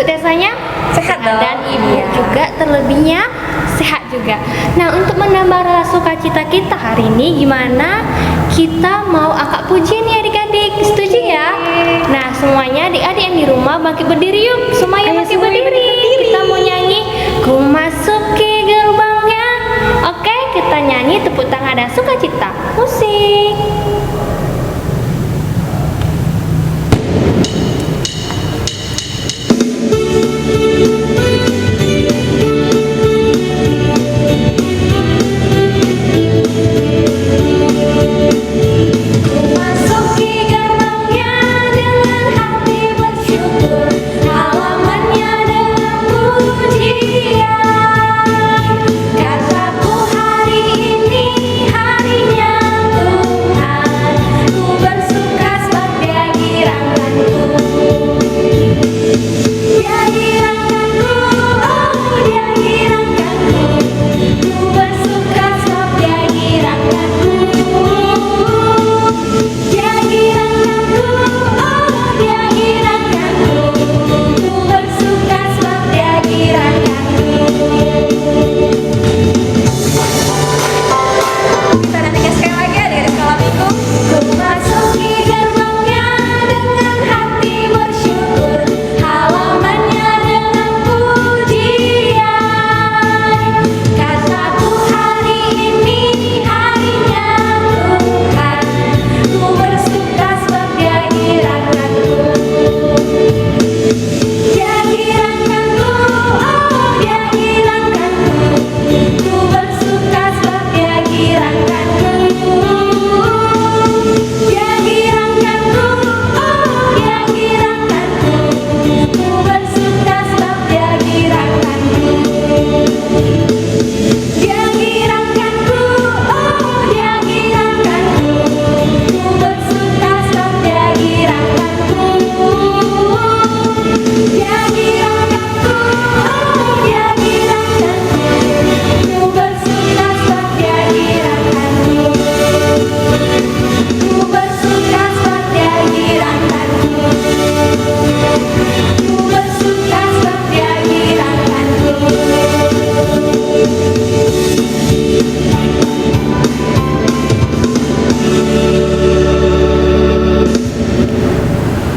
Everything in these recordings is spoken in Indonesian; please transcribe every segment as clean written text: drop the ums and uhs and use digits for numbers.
desanya Sehat dong. dan ibu Iya. juga terlebihnya sehat juga. Nah, untuk menambah rasa sukacita kita hari ini, gimana kita mau akak pujian nih adik-adik? Setuju ya? Nah, semuanya adik-adik yang di rumah bangkit berdiri yuk. Semuanya Ayo, bangkit semuanya berdiri. bangkit berdiri. Kita mau nyanyi Ku Masuki Gerbangnya. Oke, kita nyanyi tepuk tangan dan sukacita. Musik. Masuki gerbangnya dengan hati bersyukur, halamannya dengan pujian. Kataku hari ini harinya Tuhan, ku bersuka sebab Dia giranganku. Dia giranganku, oh Dia giranganku, ku bersuka sebab Dia giranganku. Dia giranganku, oh Dia giranganku, ku bersuka sebab Dia giranganku. Kita nyanyikan sekali lagi dari sekolah minggu. Ku masuki gerbangnya dengan hati bersyukur, halamannya dengan pujian. Kataku hari ini harinya Tuhan, ku bersuka sebab Dia giranganku. Dia giranganku, oh Dia giranganku, ku bersuka sebab Dia giranganku. Dia giranganku, oh Dia giranganku, ku bersuka sebab Dia giranganku. Dia giranganku, oh Dia giranganku, ku bersuka sebab Dia giranganku. Dia giranganku, oh Dia giranganku, ku bersuka sebab Dia giranganku. Ku bersuka sebab Dia giranganku. Ku bersuka sebab Dia giranganku.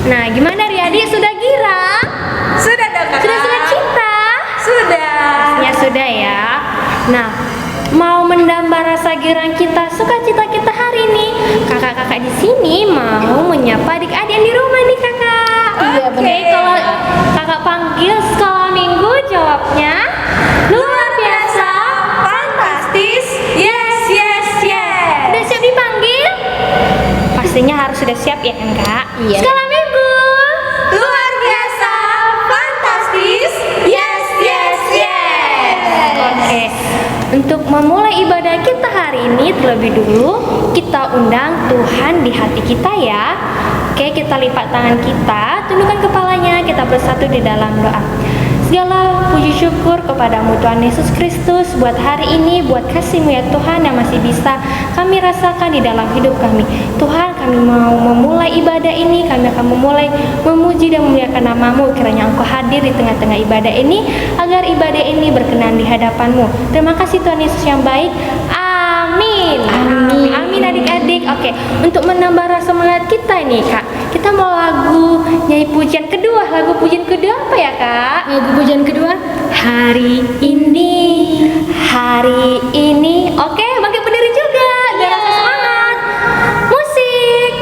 Nah, gimana Riyadi? Sudah girang? Sudah dong kakak. Sudah sukacita? Sudah. Ya sudah ya. Nah, mau menambah rasa girang kita, sukacita kita hari ini, kakak-kakak di sini mau menyapa adik-adik yang di rumah nih kakak. Iya, Oke, benar. kalau kakak panggil sekolah minggu jawabnya luar biasa, Fantastis. Yes, yes, yes. Sudah siap dipanggil? Pastinya harus sudah siap ya kan kak? Iya. Sekolah minggu. Luar biasa. Fantastis. Yes, yes, yes. Oke, untuk memulai ibadah kita hari ini terlebih dulu kita undang Tuhan di hati kita ya. Oke, kita lipat tangan kita, tundukkan kepalanya, kita bersatu di dalam doa. Segala puji syukur kepadamu Tuhan Yesus Kristus buat hari ini, buat kasih-Mu ya Tuhan yang masih bisa kami rasakan di dalam hidup kami. Tuhan, kami mau memulai ibadah ini, kami akan memulai memuji dan memuliakan nama-Mu. Kiranya Engkau hadir di tengah-tengah ibadah ini, agar ibadah ini berkenan di hadapan-Mu. Terima kasih Tuhan Yesus yang baik. Amin. Amin. Amin adik-adik. Oke, untuk menambah rasa semangat kita nih kak, kita mau lagu nyanyi pujian kedua. Lagu pujian kedua apa ya kak? Lagu pujian kedua. Hari ini. Oke, bangkit berdiri juga biar rasa semangat. Musik.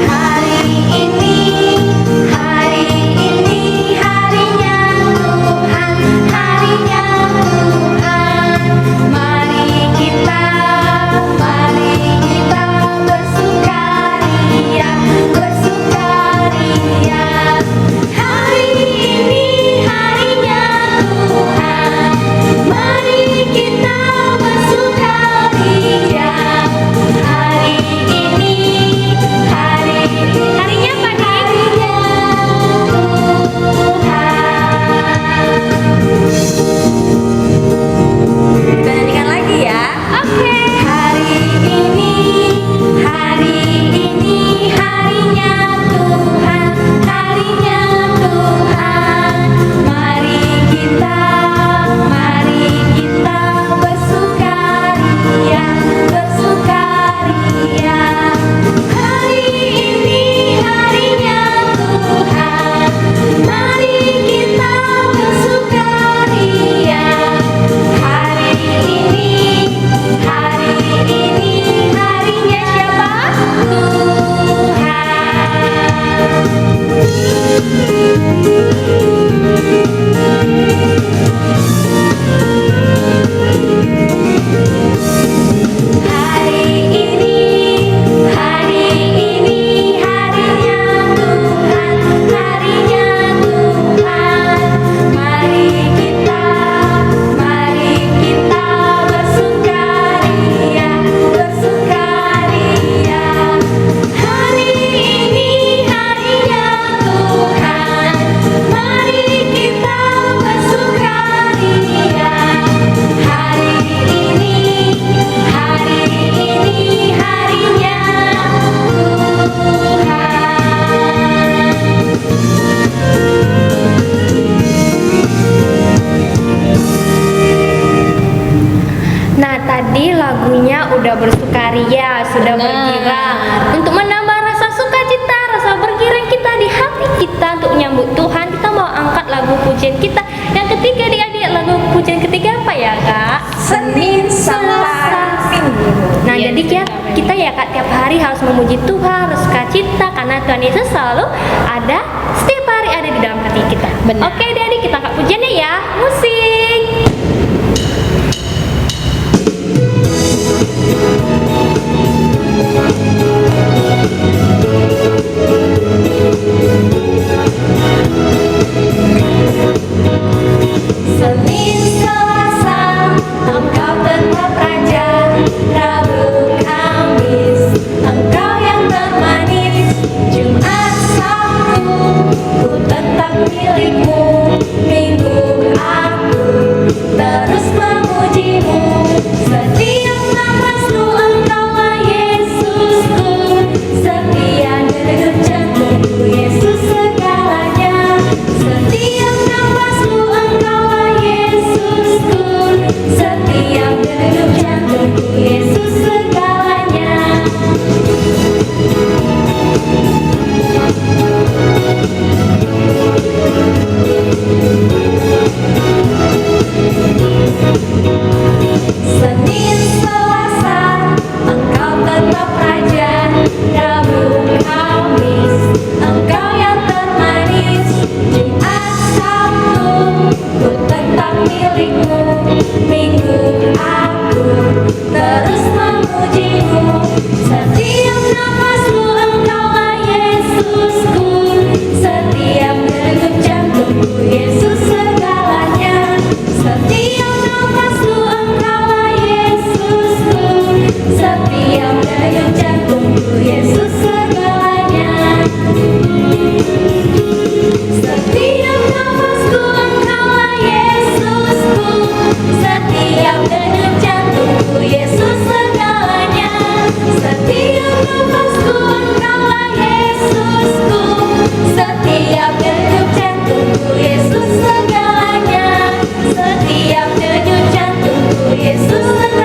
Hari ini harinya Tuhan, mari bersukaria, sudah Benar. bergirang untuk menambah rasa sukacita, rasa bergirang kita di hati kita untuk menyambut Tuhan. Kita mau angkat lagu pujian kita yang ketiga, adik-adik. Lagu pujian ketiga apa ya, Kak? Senin, Selasa, Minggu. Nah, jadi kita ya Kak tiap hari harus memuji Tuhan, harus sukacita karena Tuhan Yesus selalu ada, setiap hari ada di dalam hati kita. Benar. Oke, adik-adik, kita angkat pujiannya ya. Musik. Senin, Selasa, Engkau tetap Raja. Rabu, Kamis, Engkau yang termanis. Jumat, Sabtu, ku tetap milikmu. Minggu, aku terus memujimu. Setiap nafasku Engkaulah Yesusku. Setiap degup jantungku Yesus segalanya. Setiap nafasku Engkaulah Yesusku. Setiap degup jantungku Yesus segalanya. Senin, Selasa, Engkau tetap Raja. Rabu, Kamis, Engkau yang termanis. Jumat, Sabtu, ku tetap milikmu. Minggu, aku terus memujimu. Setiap nafasku Engkaulah Yesusku. Setiap degup jantungku Yesus segalanya. Setiap nafasku Engkaulah Yesusku. Setiap degup jantungku Yesus segalanya. Setiap nafasku Engkaulah Yesusku. Setiap degup jantungku Yesus segalanya. Setiap nafasku Engkaulah Yesusku. Setiap degup jantungku Yesus segalanya. Setiap degup jantungku Yesus segalanya.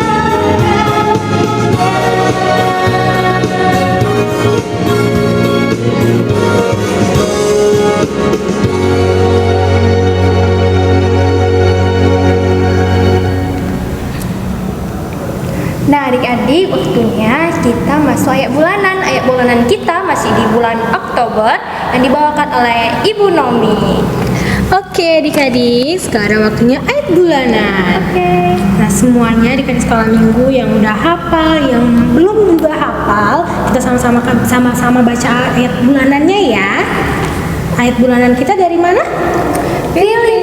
Nah, adik-adik, waktunya kita masuk ayat bulanan. Ayat bulanan kita masih di bulan Oktober yang dibawakan oleh Ibu Nomi. Oke adik-adik, sekarang waktunya ayat bulanan. Oke. Nah semuanya adik-adik sekolah minggu yang udah hafal, yang belum juga hafal, kita sama-sama baca ayat bulanannya ya. Ayat bulanan kita dari mana? Filipi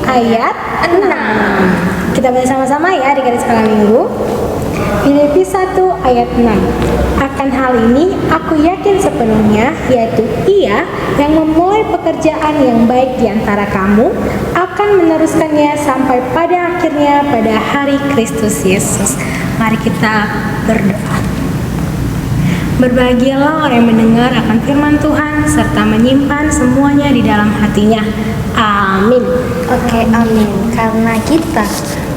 Ayat 6. Kita baca sama-sama ya adik-adik sekolah minggu. Filipi 1 ayat 6. Akan hal ini aku yakin sepenuhnya, yaitu Ia yang memulai pekerjaan yang baik di antara kamu akan meneruskannya sampai pada akhirnya pada hari Kristus Yesus. Mari kita berdoa. Berbahagialah orang yang mendengar akan firman Tuhan serta menyimpan semuanya di dalam hatinya. Amin. Oke, amin. Karena kita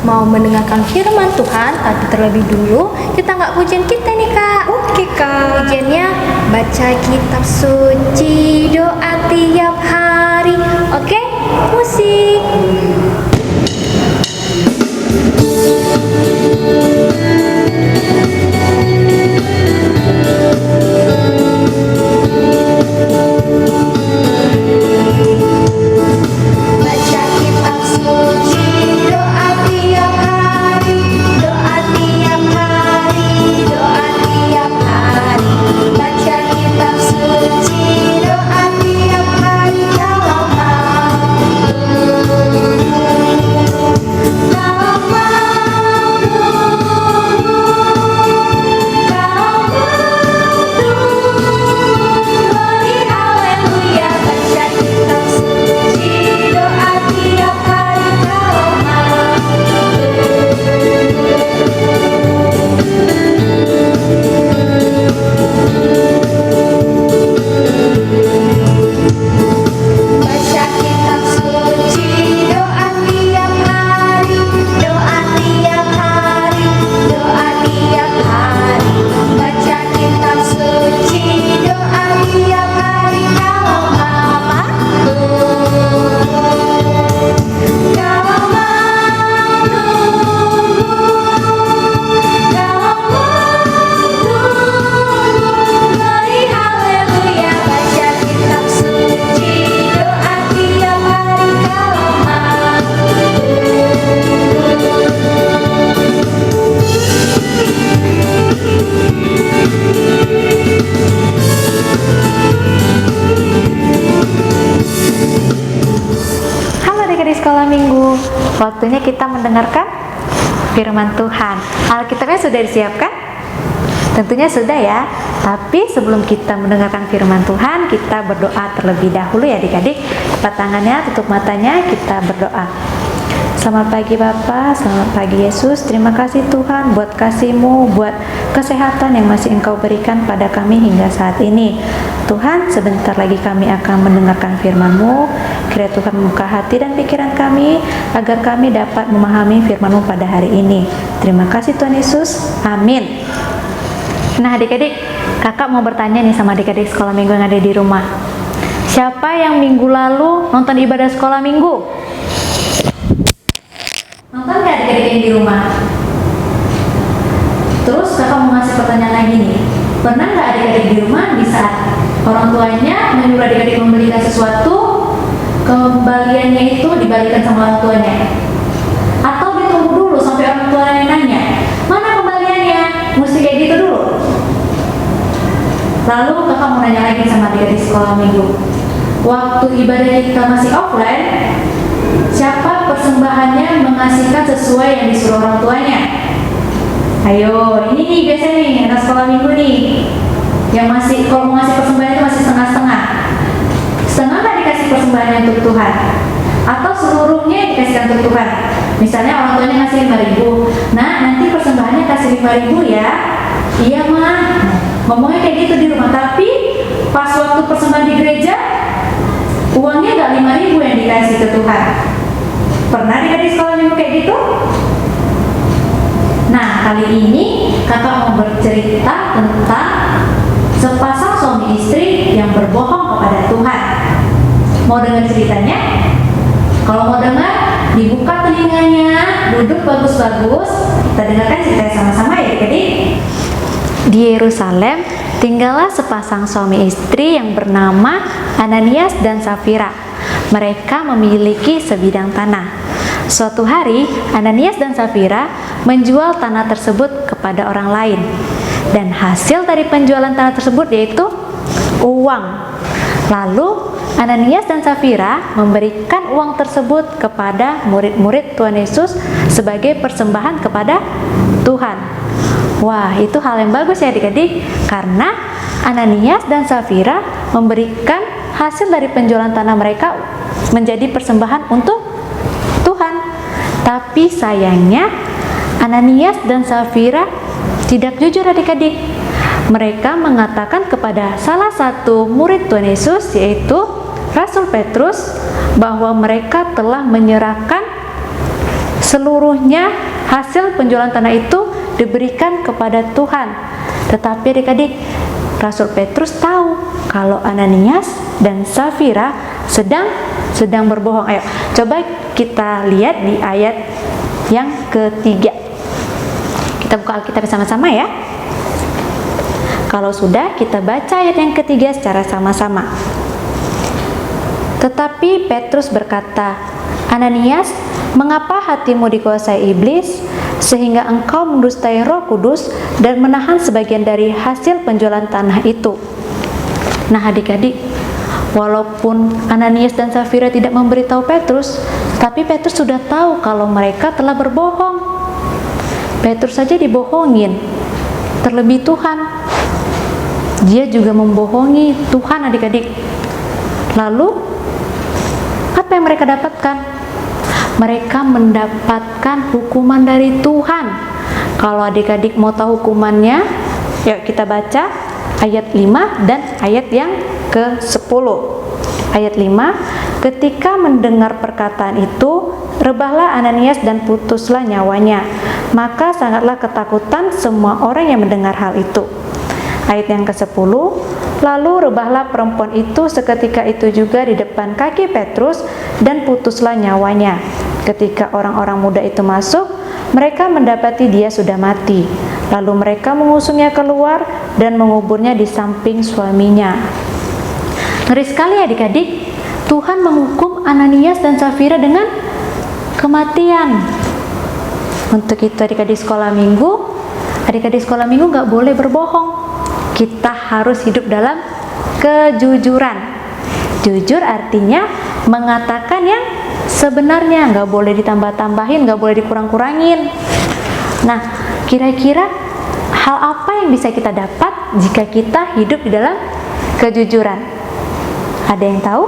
mau mendengarkan firman Tuhan, tapi terlebih dulu kita nggak pujian kita nih Kak. Oke Kak. Pujiannya baca kitab suci, doa tiap hari. Oke, musik. Baca kitab suci, doa tiap hari, doa tiap hari, doa tiap hari. Baca kitab suci, doa Waktunya kita mendengarkan firman Tuhan. Alkitabnya sudah disiapkan? Tentunya sudah ya. Tapi sebelum kita mendengarkan firman Tuhan, kita berdoa terlebih dahulu ya adik-adik. Lipat tangannya, tutup matanya, kita berdoa. Selamat pagi Bapak, selamat pagi Yesus. Terima kasih Tuhan buat kasih-Mu, buat kesehatan yang masih Engkau berikan pada kami hingga saat ini. Tuhan, sebentar lagi kami akan mendengarkan firman-Mu. Kiranya Tuhan membuka hati dan pikiran kami, agar kami dapat memahami firman-Mu pada hari ini. Terima kasih Tuhan Yesus, amin. Nah adik-adik, kakak mau bertanya nih sama adik-adik sekolah minggu yang ada di rumah. Siapa yang minggu lalu nonton ibadah sekolah minggu? Nonton gak adik-adik yang di rumah? Terus kakak mau ngasih pertanyaan lagi nih. Pernah gak adik-adik di rumah di saat orang tuanya menyuruh adik-adik membelikan sesuatu, kembaliannya itu dibalikan sama orang tuanya? Atau ditunggu dulu sampai orang tuanya nanya, mana kembaliannya? Mesti kayak gitu dulu. Lalu kakak mau nanya lagi sama adik-adik sekolah minggu. Waktu ibadah kita masih offline, siapa persembahannya mengasihkan sesuai yang disuruh orang tuanya? Ayo, ini nih biasanya nih anak sekolah minggu nih, yang masih kalau mau ngasih persembahan itu masih setengah-setengah. Setengah nggak dikasih persembahannya untuk Tuhan, atau seluruhnya dikasihkan untuk Tuhan. Misalnya orang tuanya ngasih 5.000, nah nanti persembahannya kasih 5.000 ya. Iya mah, ngomongnya kayak gitu di rumah. Tapi pas waktu persembahan di gereja, uangnya nggak 5.000 yang dikasih ke Tuhan. Pernah adik-adik sekolah minggu kayak gitu? Nah, kali ini kakak mau bercerita tentang sepasang suami istri yang berbohong kepada Tuhan. Mau dengar ceritanya? Kalau mau dengar, dibuka telinganya, duduk bagus-bagus, kita dengarkan ceritanya sama-sama ya adik-adik. Di Yerusalem, tinggallah sepasang suami istri yang bernama Ananias dan Safira. Mereka memiliki sebidang tanah. Suatu hari, Ananias dan Safira menjual tanah tersebut kepada orang lain. Dan hasil dari penjualan tanah tersebut yaitu uang. Lalu, Ananias dan Safira memberikan uang tersebut kepada murid-murid Tuhan Yesus sebagai persembahan kepada Tuhan. Wah, itu hal yang bagus ya adik-adik, karena Ananias dan Safira memberikan hasil dari penjualan tanah mereka menjadi persembahan untuk Tuhan. Tapi sayangnya Ananias dan Safira tidak jujur adik-adik. Mereka mengatakan kepada salah satu murid Tuhan Yesus, yaitu Rasul Petrus, bahwa mereka telah menyerahkan seluruhnya hasil penjualan tanah itu diberikan kepada Tuhan. Tetapi adik-adik, Rasul Petrus tahu kalau Ananias dan Safira sedang berbohong. Ayo, coba kita lihat di ayat yang ketiga. Kita buka Alkitab sama-sama ya. Kalau sudah, kita baca ayat yang ketiga secara sama-sama. Tetapi Petrus berkata, Ananias, mengapa hatimu dikuasai iblis, sehingga engkau mendustai Roh Kudus dan menahan sebagian dari hasil penjualan tanah itu? Nah adik-adik, walaupun Ananias dan Safira tidak memberitahu Petrus, tapi Petrus sudah tahu kalau mereka telah berbohong. Petrus saja dibohongin, terlebih Tuhan. Dia juga membohongi Tuhan adik-adik. Lalu, apa yang mereka dapatkan? Mereka mendapatkan hukuman dari Tuhan. Kalau adik-adik mau tahu hukumannya, yuk kita baca ayat 5 dan ayat yang ke-10. Ayat 5, ketika mendengar perkataan itu, rebahlah Ananias dan putuslah nyawanya. Maka sangatlah ketakutan semua orang yang mendengar hal itu. Ayat yang ke-10, lalu rebahlah perempuan itu seketika itu juga di depan kaki Petrus dan putuslah nyawanya. Ketika orang-orang muda itu masuk, mereka mendapati dia sudah mati. Lalu mereka mengusungnya keluar dan menguburnya di samping suaminya. Ngeri sekali adik-adik, Tuhan menghukum Ananias dan Safira dengan kematian. Untuk itu adik-adik sekolah minggu nggak boleh berbohong. Kita harus hidup dalam kejujuran. Jujur artinya mengatakan yang sebenarnya, nggak boleh ditambah-tambahin, nggak boleh dikurang-kurangin. Nah, kira-kira hal apa yang bisa kita dapat jika kita hidup di dalam kejujuran? Ada yang tahu?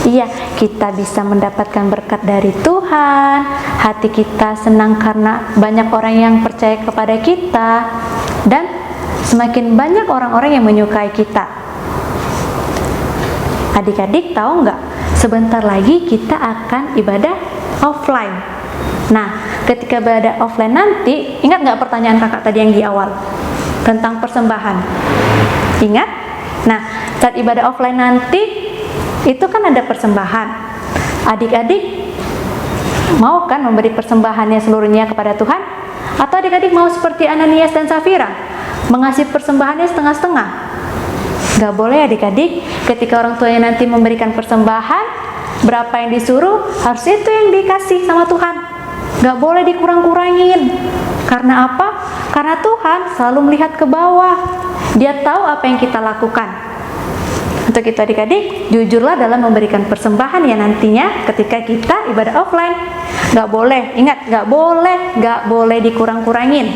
Iya, kita bisa mendapatkan berkat dari Tuhan. Hati kita senang karena banyak orang yang percaya kepada kita, dan semakin banyak orang-orang yang menyukai kita. Adik-adik tahu nggak? Sebentar lagi kita akan ibadah offline. Nah, ketika ibadah offline nanti, ingat nggak pertanyaan kakak tadi yang di awal tentang persembahan? Ingat? Nah, saat ibadah offline nanti itu kan ada persembahan. Adik-adik mau kan memberi persembahannya seluruhnya kepada Tuhan? Atau adik-adik mau seperti Ananias dan Safira, mengasih persembahannya setengah-setengah? Gak boleh adik-adik. Ketika orang tuanya nanti memberikan persembahan, berapa yang disuruh, harus itu yang dikasih sama Tuhan. Gak boleh dikurang-kurangin. Karena apa? Karena Tuhan selalu melihat ke bawah. Dia tahu apa yang kita lakukan. Untuk itu adik-adik, jujurlah dalam memberikan persembahan ya nantinya ketika kita ibadah offline. Gak boleh, ingat, gak boleh dikurang-kurangin.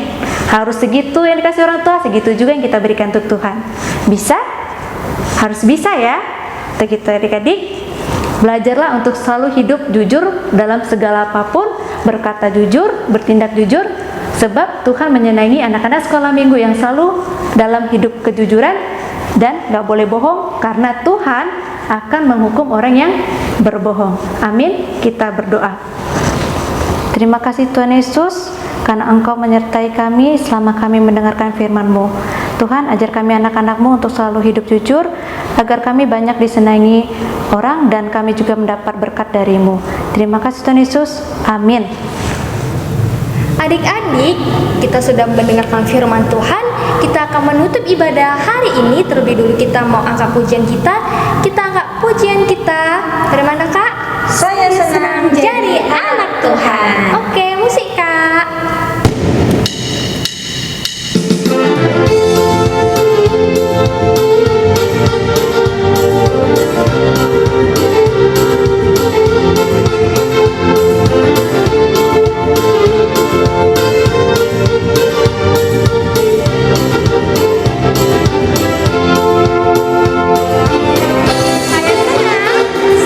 Harus segitu yang dikasih orang tua, segitu juga yang kita berikan untuk Tuhan. Bisa? Harus bisa ya. Untuk itu adik-adik, belajarlah untuk selalu hidup jujur dalam segala apapun, berkata jujur, bertindak jujur, sebab Tuhan menyenangi anak-anak sekolah minggu yang selalu dalam hidup kejujuran. Dan gak boleh bohong, karena Tuhan akan menghukum orang yang berbohong. Amin. Kita berdoa. Terima kasih Tuhan Yesus, karena Engkau menyertai kami selama kami mendengarkan firman-Mu. Tuhan, ajar kami anak-anak-Mu untuk selalu hidup jujur, agar kami banyak disenangi orang dan kami juga mendapat berkat dari-Mu. Terima kasih Tuhan Yesus. Amin. Adik-adik, kita sudah mendengarkan firman Tuhan. Kita akan menutup ibadah hari ini. Terlebih dulu kita mau angkat pujian kita. Kita angkat pujian kita. Bagaimana Kak? Saya senang Jadi anak Tuhan. Oke, musik Kak.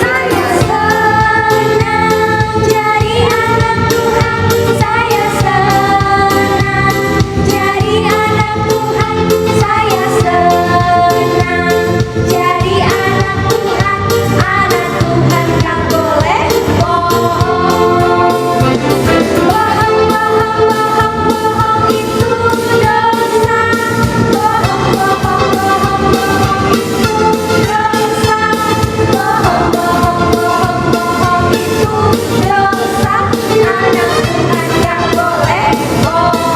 Saya senang jadi anak Tuhan. Saya senang jadi anak Tuhan. Saya senang jadi anak Tuhan. Anak Tuhan tak boleh bohong. Bohong, bohong, bohong, bohong itu dosa. Bohong, bohong, bohong, bohong itu dosa. Bohong, bohong, bohong, bohong itu dosa. Anak Tuhan tak boleh bohong.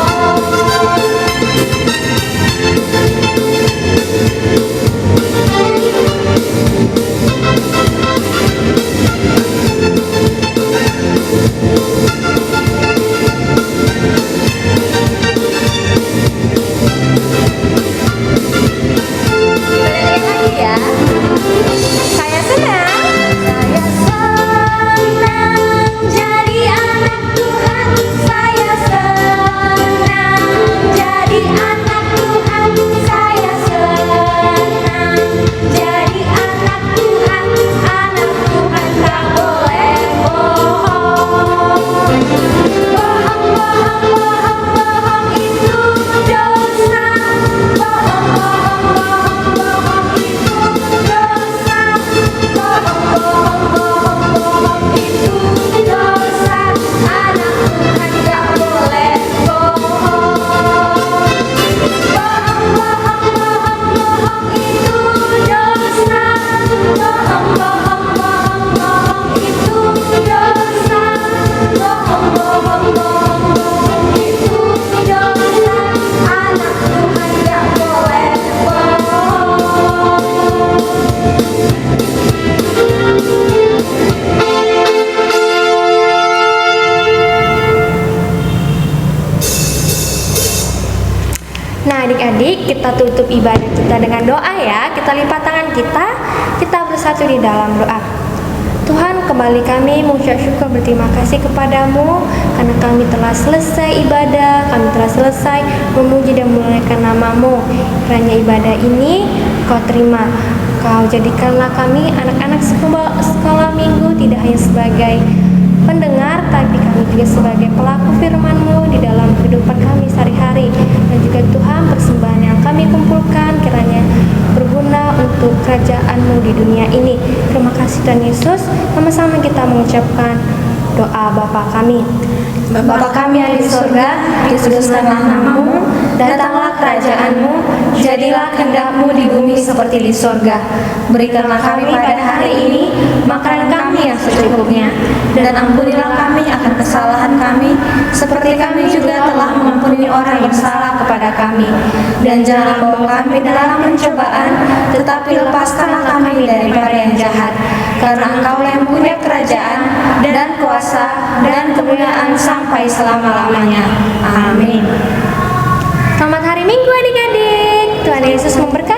Berdiri lagi ya. Saya senang jadi anak Tuhan. Saya senang jadi anak Tuhan. Saya senang jadi anak Tuhan. Anak Tuhan tak boleh bohong. Bohong, bohong, bohong, bohong itu dosa. Bohong, bohong, bohong, bohong itu dosa. Bohong, bohong, bohong, bohong itu dosa. Anak Tuhan tak boleh bohong. Bohong, bohong, bohong, bohong itu dosa. Bohong, bohong, bohong, bohong itu dosa. Bohong, bohong, bohong, bohong itu dosa. Anak Tuhan tak boleh bohong. Nah adik-adik, kita tutup ibadah kita dengan doa ya. Kita lipat tangan kita. kita bersatu di dalam doa. Tuhan, kembali kami mengucap syukur berterima kasih kepadamu karena kami telah selesai ibadah, kami telah selesai memuji dan memuliakan namamu. Kiranya ibadah ini kau terima. Kau jadikanlah kami anak-anak sekolah minggu tidak hanya sebagai pendengar, tapi kami juga sebagai pelaku firman-Mu di dalam kehidupan kami sehari-hari. Dan juga Tuhan, persembahan yang kami kumpulkan kiranya berguna untuk kerajaan-Mu di dunia ini. Terima kasih Tuhan Yesus. Sama-sama kita mengucapkan doa Bapa kami. Bapa kami yang di surga, dikuduskanlah namamu, datanglah kerajaan-Mu, jadilah kehendak-Mu di bumi seperti di surga. Berikanlah kami pada hari ini makanan kami yang secukupnya, dan ampunilah kami akan kesalahan kami, seperti kami juga telah mengampuni orang yang bersalah kepada kami. Dan janganlah bawa kami dalam pencobaan, tetapi lepaskanlah kami daripada yang jahat. Karena Engkau yang punya kerajaan dan kuasa dan kemuliaan sampai selama-lamanya. Amin. Selamat hari Minggu adik-adik. Tuhan Yesus memberkati.